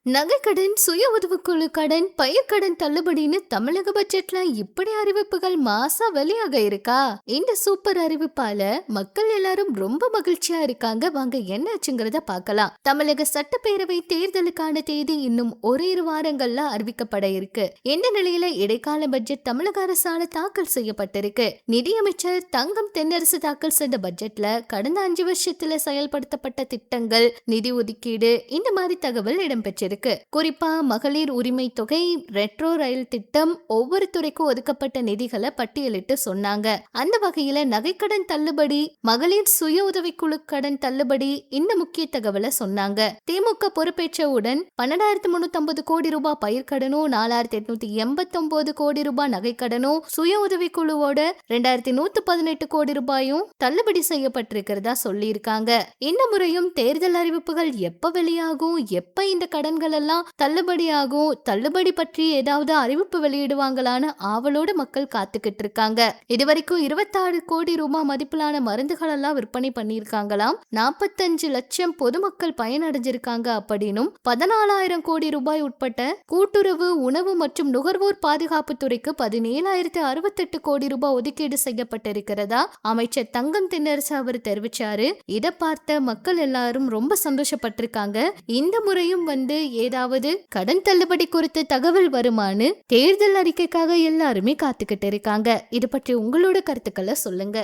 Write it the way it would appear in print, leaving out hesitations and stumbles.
நகைக்கடன், சுய உதவிக்குழு கடன், பயிர்க்கடன் தள்ளுபடின்னு தமிழக பட்ஜெட்ல இப்படி அறிவிப்புகள் மாசா வெளியாக இருக்கா? இந்த சூப்பர் அறிவிப்பால மக்கள் எல்லாரும் ரொம்ப மகிழ்ச்சியா இருக்காங்க. வாங்க என்ன ஆச்சுங்கிறத பார்க்கலாம். தமிழக சட்டப்பேரவை தேர்தலுக்கான தேதி இன்னும் ஓரிரு வாரங்கள்ல அறிவிக்கப்பட இருக்கு. இந்த நிலையில இடைக்கால பட்ஜெட் தமிழக அரசால தாக்கல் செய்யப்பட்டிருக்கு. நிதியமைச்சர் தங்கம் தென்னரசு தாக்கல் செய்த பட்ஜெட்ல கடந்த 5 வருஷத்துல செயல்படுத்தப்பட்ட திட்டங்கள், நிதி ஒதுக்கீடு இந்த மாதிரி தகவல் இடம்பெற்றிருக்கு. குறிப்பா மகளிர் உரிமை தொகை, ரெட்ரோ ரயில் திட்டம், ஒவ்வொரு துறைக்கும் ஒதுக்கப்பட்ட நிதிகளை பட்டியலிட்டு சொன்னாங்க. அந்த வகையில நகைக்கடன் தள்ளுபடி, மகளிர் சுய உதவிக்குழு கடன் தள்ளுபடி இந்த முக்கிய தகவலை சொன்னாங்க. திமுக பொறுப்பேற்றவுடன் 12,350 கோடி ரூபாய் பயிர்க்கடனும், 4,889 கோடி ரூபாய் நகைக்கடனும், சுய உதவிக்குழுவோட 2,118 கோடி ரூபாயும் தள்ளுபடி செய்யப்பட்டிருக்கிறதா சொல்லியிருக்காங்க. இந்த முறையும் தேர்தல் அறிவிப்புகள் எப்ப வெளியாகும், எப்ப இந்த கடன்கள் எல்லாம் தள்ளுபடி ஆகும், தள்ளுபடி பற்றி ஏதாவது அறிவிப்பு வெளியிடுவாங்களான்னு ஆவலோடு மக்கள் காத்துக்கிட்டு இருக்காங்க. இதுவரைக்கும் 26 கோடி ரூபாய் மதிப்பிலான மருந்துகள் எல்லாம் விற்பனை பண்ணிருக்காங்களாம். 45 லட்சம் பொதுமக்கள் பயனடைஞ்சிருக்காங்க அப்படின்னும் 14,000 கோடி ரூபாய் உட்பட்ட கூட்டுறவு, உணவு மற்றும் நுகர்வோர் பாதுகாப்பு துறைக்கு 17,068 கோடி ரூபாய் ஒதுக்கீடு செய்யப்பட்டிருக்கிறதா அமைச்சர் தங்கம் தென்னரசு அவர் தெரிவிச்சாரு. இதை பார்த்த மக்கள் எல்லாரும் ரொம்ப சந்தோஷப்பட்டிருக்காங்க. இந்த முறையும் ஏதாவது கடன் தள்ளுபடி குறித்து தகவல் வருமானு தேர்தல் அறிக்கைக்காக எல்லாருமே காத்துக்கிட்டு இருக்காங்க. இது பற்றி உங்களோட கருத்துக்களை சொல்லுங்க.